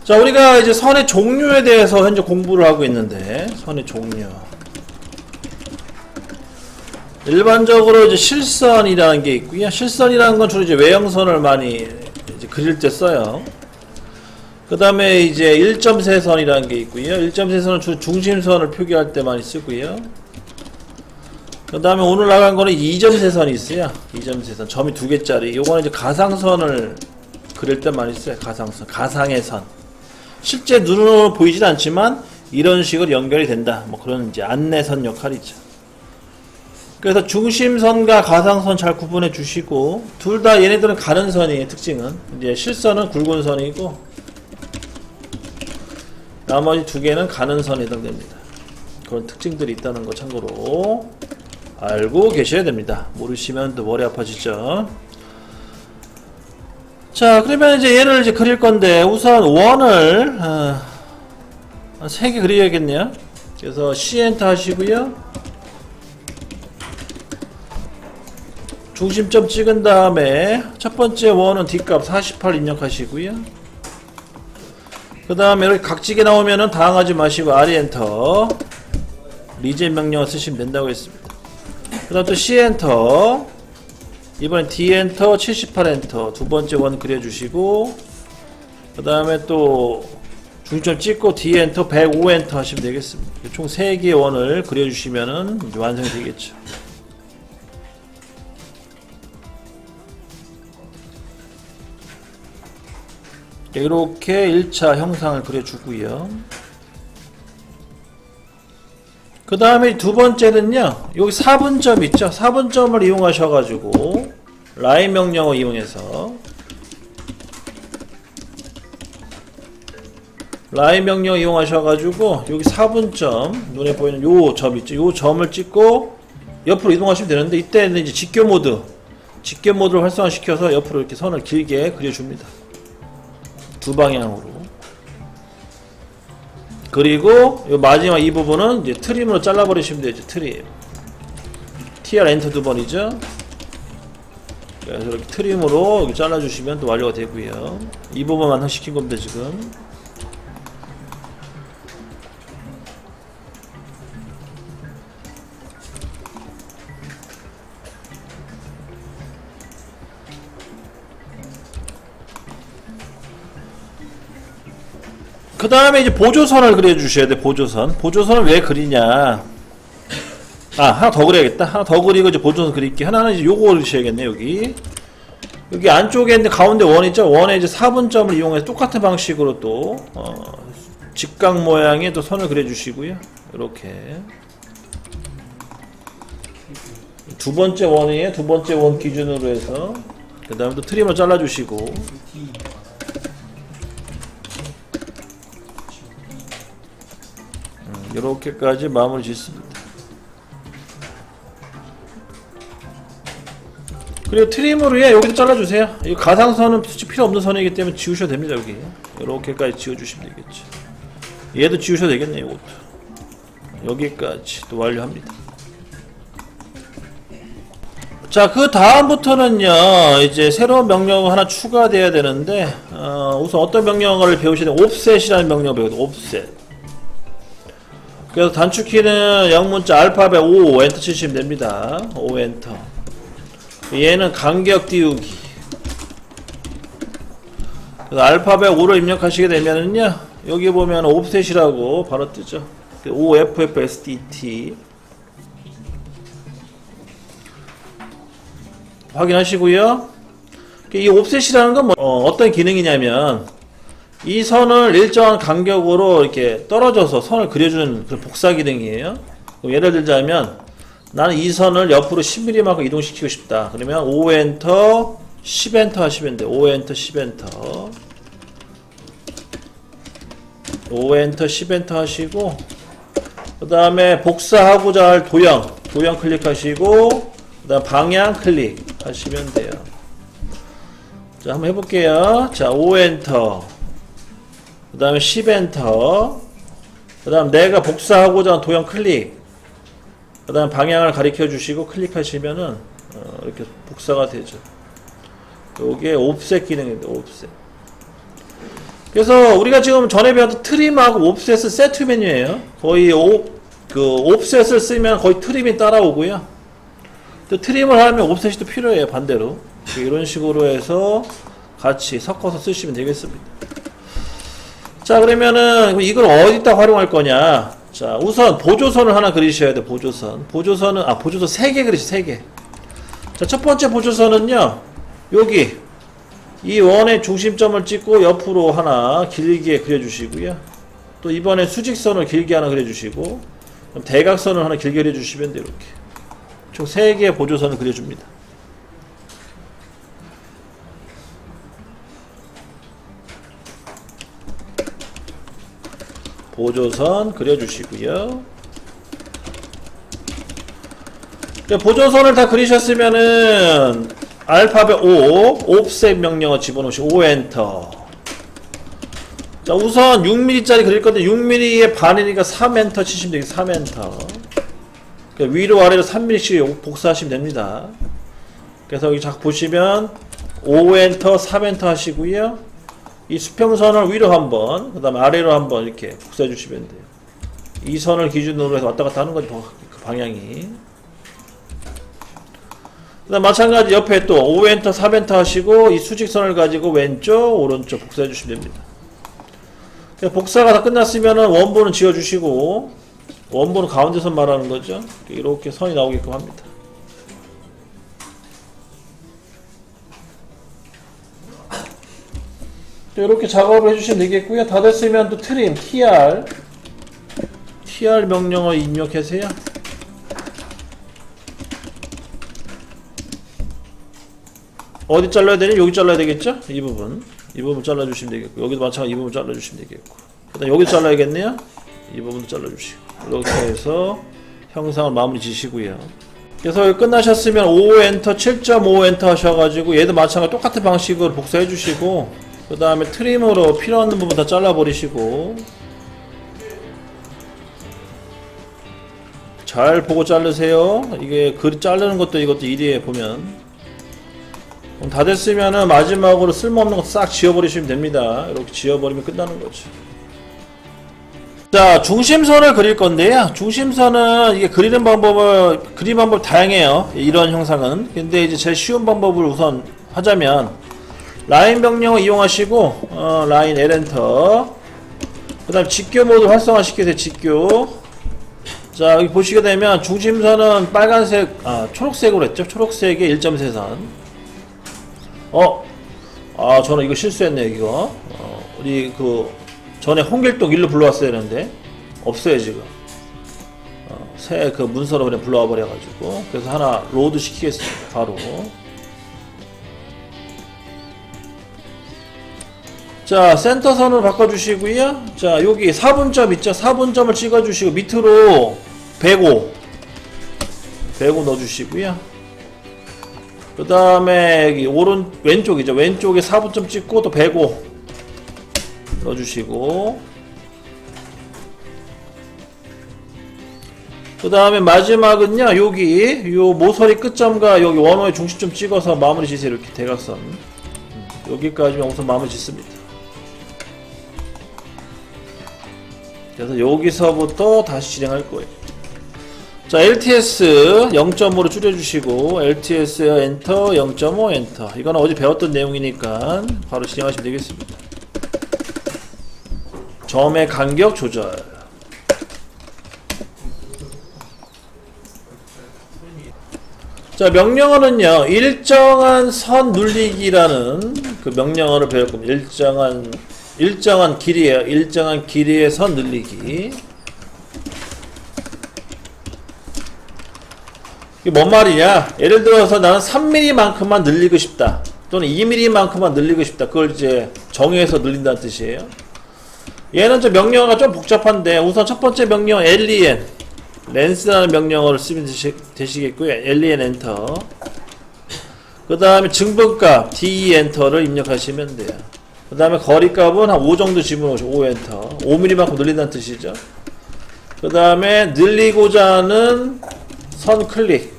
자, 우리가 이제 선의 종류에 대해서 현재 공부를 하고 있는데, 선의 종류. 일반적으로 이제 실선이라는 게 있고요. 실선이라는 건 주로 이제 외형선을 많이 이제 그릴 때 써요. 그 다음에 이제 일점세선이라는 게 있고요. 일점세선은 주로 중심선을 표기할 때 많이 쓰고요. 그 다음에 오늘 나간 거는 이점세선이 있어요. 이점세선. 점이 2개짜리. 요거는 이제 가상선을 그릴 때 많이 써요. 가상선. 가상의 선. 실제 눈으로 보이진 않지만 이런 식으로 연결이 된다. 뭐 그런 이제 안내선 역할이죠. 그래서 중심선과 가상선 잘 구분해 주시고, 둘 다 얘네들은 가는 선이에요. 특징은 이제 실선은 굵은 선이고 나머지 2개는 가는 선에 해당됩니다. 그런 특징들이 있다는 거 참고로 알고 계셔야 됩니다. 모르시면 또 머리 아파지죠. 자, 그러면 이제 얘를 이제 그릴 건데, 우선 원을 한 3개 그려야겠네요. 그래서 C엔터 하시고요. 중심점 찍은 다음에 첫 번째 원은 D값 48 입력하시고요. 그 다음에 이렇게 각지게 나오면은 당하지 마시고 R엔터 리젠 명령을 쓰시면 된다고 했습니다. 그 다음 또 C엔터, 이번엔 D엔터 78엔터 두 번째 원 그려주시고, 그 다음에 또 중점 찍고 D엔터 105엔터 하시면 되겠습니다. 총 3개의 원을 그려주시면은 이제 완성이 되겠죠. 이렇게 1차 형상을 그려주고요. 그 다음에 두 번째는요, 여기 4분점 있죠? 4분점을 이용하셔가지고 라인 명령을 이용해서 라인 명령 이용하셔가지고 여기 4분점 눈에 보이는 요 점 있죠? 요 점을 찍고 옆으로 이동하시면 되는데, 이때는 이제 직교 모드를 활성화시켜서 옆으로 이렇게 선을 길게 그려줍니다. 두 방향으로. 그리고 요 마지막 이 부분은 이제 트림으로 잘라버리시면 되죠. 트림. TR 엔터 2번이죠. 그래서 이렇게 트림으로 이렇게 잘라주시면 또 완료가 되고요. 이 부분 완성시킨 겁니다, 지금. 그 다음에 이제 보조선을 그려주셔야 돼. 보조선을 왜 그리냐. 하나 더 그려야겠다. 하나 더 그리고 이제 보조선 그릴게. 하나는 이제 요거 그리셔야겠네. 여기 안쪽에 있는 가운데 원 있죠? 원에 이제 4분점을 이용해서 똑같은 방식으로 또 직각 모양의 또 선을 그려주시고요. 이렇게 두 번째 원이에요. 두 번째 원 기준으로 해서 그 다음에 또 트림을 잘라주시고, 이렇게까지 마무리 짓습니다. 그리고 트림으로 여기도 잘라주세요. 이 가상선은 솔직히 필요 없는 선이기 때문에 지우셔도 됩니다. 여기 이렇게까지 지워주시면 되겠죠. 얘도 지우셔도 되겠네요. 이것도 여기까지 또 완료합니다. 자, 그 다음부터는요, 이제 새로운 명령어 하나 추가돼야 되는데, 우선 어떤 명령어를 배우셔야 돼요? 옵셋이라는 명령어 배우거든요. 옵셋. 그래서 단축키는 영문자 알파벳 5 엔터 치시면 됩니다. 5 엔터. 얘는 간격 띄우기. 그래서 알파벳 5를 입력하시게 되면은요, 여기 보면 옵셋이라고 바로 뜨죠. OFFSDT 확인하시고요. 이 옵셋이라는 건 어떤 기능이냐면, 이 선을 일정한 간격으로 이렇게 떨어져서 선을 그려주는 그런 복사 기능이에요. 예를 들자면, 나는 이 선을 옆으로 10mm만큼 이동시키고 싶다. 그러면 5엔터 10엔터 하시면 돼요. 5엔터 10엔터 5엔터 10엔터 하시고, 그 다음에 복사하고자 할 도형 클릭하시고, 그 다음 방향 클릭 하시면 돼요. 자, 한번 해볼게요. 자, 5엔터 그 다음에 10엔터, 그 다음 내가 복사하고자 하는 도형 클릭, 그 다음 방향을 가리켜 주시고 클릭하시면은 이렇게 복사가 되죠. 요게 옵셋 기능입니다. 옵셋. 그래서 우리가 지금 전에 배웠던 트림하고 옵셋은 세트 메뉴예요. 거의 옵셋을 쓰면 거의 트림이 따라오고요. 또 트림을 하면 옵셋이 또 필요해요. 반대로 이런 식으로 해서 같이 섞어서 쓰시면 되겠습니다. 자, 그러면은 이걸 어디다 활용할 거냐. 자, 우선 보조선을 하나 그리셔야 돼. 보조선 3개 그리시 3개. 자, 첫 번째 보조선은요, 여기 이 원의 중심점을 찍고 옆으로 하나 길게 그려주시고요. 또 이번에 수직선을 길게 하나 그려주시고, 그럼 대각선을 하나 길게 그려주시면 돼요. 이렇게 총 3개의 보조선을 그려줍니다. 보조선 그려주시고요. 보조선을 다 그리셨으면은 알파벳 O, 옵셋 명령어 집어넣으시고 O 엔터. 자, 우선 6mm짜리 그릴 건데 6mm의 반이니까 3엔터 치시면 되겠습니다. 3엔터. 위로 아래로 3mm씩 복사하시면 됩니다. 그래서 여기 자꾸 보시면 O 엔터, 3엔터 하시고요. 이 수평선을 위로 한번, 그 다음에 아래로 한번 이렇게 복사해 주시면 돼요. 이 선을 기준으로 해서 왔다 갔다 하는 거죠. 그 방향이. 그 다음 마찬가지 옆에 또 5엔터, 3엔터 하시고 이 수직선을 가지고 왼쪽, 오른쪽 복사해 주시면 됩니다. 복사가 다 끝났으면은 원본은 지워주시고, 원본은 가운데 선 말하는 거죠. 이렇게 선이 나오게끔 합니다. 이렇게 작업을 해주시면 되겠고요. 다 됐으면 또 트림, TR 명령어 입력하세요. 어디 잘라야 되니? 여기 잘라야 되겠죠? 이 부분 잘라주시면 되겠고, 여기도 마찬가지 이 부분 잘라주시면 되겠고, 그 다음 여기도 잘라야겠네요. 이 부분도 잘라주시고, 이렇게 해서 형상을 마무리 지시고요. 그래서 끝나셨으면 5엔터, 7.5엔터 하셔가지고 얘도 마찬가지 똑같은 방식으로 복사해 주시고, 그 다음에 트림으로 필요 없는 부분 다 잘라버리시고, 잘 보고 자르세요. 이게 글 자르는 것도 이것도 일이에요. 보면 다 됐으면은 마지막으로 쓸모없는 거 싹 지워버리시면 됩니다. 이렇게 지워버리면 끝나는 거죠. 자, 중심선을 그릴 건데요. 중심선은 이게 그리는 그림 방법 다양해요. 이런 형상은. 근데 이제 제일 쉬운 방법을 우선 하자면, 라인 명령어 이용하시고, 라인 L엔터. 그 다음 직교 모드 활성화시키세요. 직교. 자, 여기 보시게 되면 중심선은 빨간색, 초록색으로 했죠. 초록색의 1.3선. 저는 이거 실수했네요. 이거 우리 전에 홍길동 일로 불러왔어야 되는데 없어요 지금. 새 문서로 그냥 불러와 버려가지고, 그래서 하나 로드 시키겠습니다. 바로. 자, 센터선으로 바꿔주시고요. 자, 여기 4분점 있죠. 4분점을 찍어주시고 밑으로 105 넣어주시고요. 그 다음에 여기 왼쪽이죠. 왼쪽에 4분점 찍고 또 105 넣어주시고, 그 다음에 마지막은요, 여기 요 모서리 끝점과 여기 원호의 중심점 찍어서 마무리 지세요. 이렇게 대각선 여기까지만 우선 마무리 짓습니다. 그래서 여기서부터 다시 진행할 거예요. 자, LTS 0.5로 줄여주시고, LTS 엔터 0.5 엔터. 이거는 어제 배웠던 내용이니까 바로 진행하시면 되겠습니다. 점의 간격 조절. 자, 명령어는요, 일정한 선 눌리기라는 그 명령어를 배울 겁니다. 일정한 길이에요. 일정한 길이의 선 늘리기. 이게 뭔 말이냐? 예를 들어서 나는 3mm만큼만 늘리고 싶다. 또는 2mm만큼만 늘리고 싶다. 그걸 이제 정의해서 늘린다는 뜻이에요. 얘는 저 명령어가 좀 복잡한데, 우선 첫 번째 명령 len, 렌스라는 명령어를 쓰면 되시겠고요. len 엔터. 그 다음에 증분값 de 엔터를 입력하시면 돼요. 그 다음에 거리값은 한 5 정도 집어넣으시고 5 엔터. 5mm만큼 늘린다는 뜻이죠. 그 다음에 늘리고자 하는 선 클릭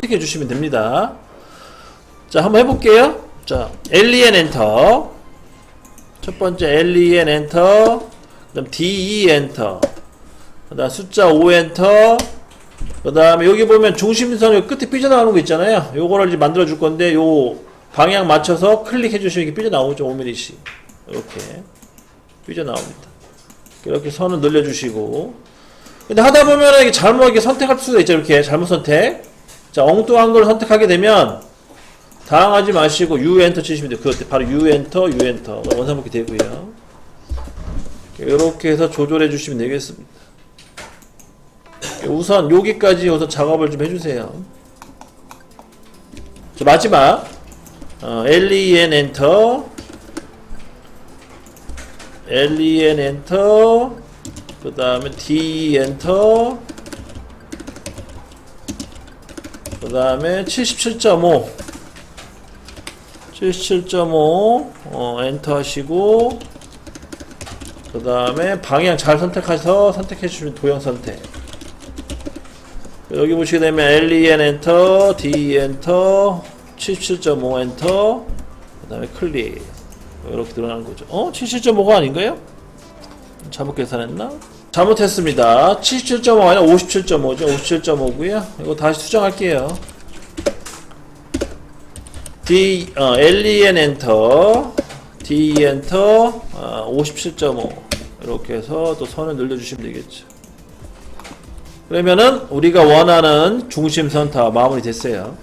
클릭해 주시면 됩니다. 자, 한번 해볼게요. 자, len 엔터. 첫 번째 LEN 엔터, 그 다음 DE 엔터, 그 다음 숫자 5 엔터, 그 다음에 여기 보면 중심선 요 끝에 삐져나오는 거 있잖아요. 요거를 이제 만들어 줄 건데 요 방향 맞춰서 클릭해 주시면 이게 삐져나오죠. 5mm씩 이렇게 삐져나옵니다. 이렇게 선을 늘려주시고, 근데 하다 보면 이게 잘못 이렇게 선택할 수가 있죠. 이렇게 잘못 선택. 자, 엉뚱한 걸 선택하게 되면 당황하지 마시고 U 엔터 치시면 돼요. 그때 바로 U 엔터, U 엔터 원상복귀 되고요. 이렇게 해서 조절해 주시면 되겠습니다. 우선 여기까지 우선 작업을 좀 해주세요. 자, 마지막 LEN 엔터, LEN 엔터, 그 다음에 D 엔터, 그 다음에 77.5 엔터 하시고, 그 다음에 방향 잘 선택해서 선택해 주시면 도형 선택. 여기 보시게 되면 LEN 엔터, D 엔터, 77.5 엔터, 그 다음에 클릭. 이렇게 드러나는 거죠. 77.5가 아닌가요? 잘못 계산했나? 잘못했습니다. 77.5가 아니라 57.5죠. 57.5고요. 이거 다시 수정할게요. LEN 엔터, D 엔터, 57.5 이렇게 해서 또 선을 늘려주시면 되겠죠. 그러면은 우리가 원하는 중심선 다 마무리 됐어요.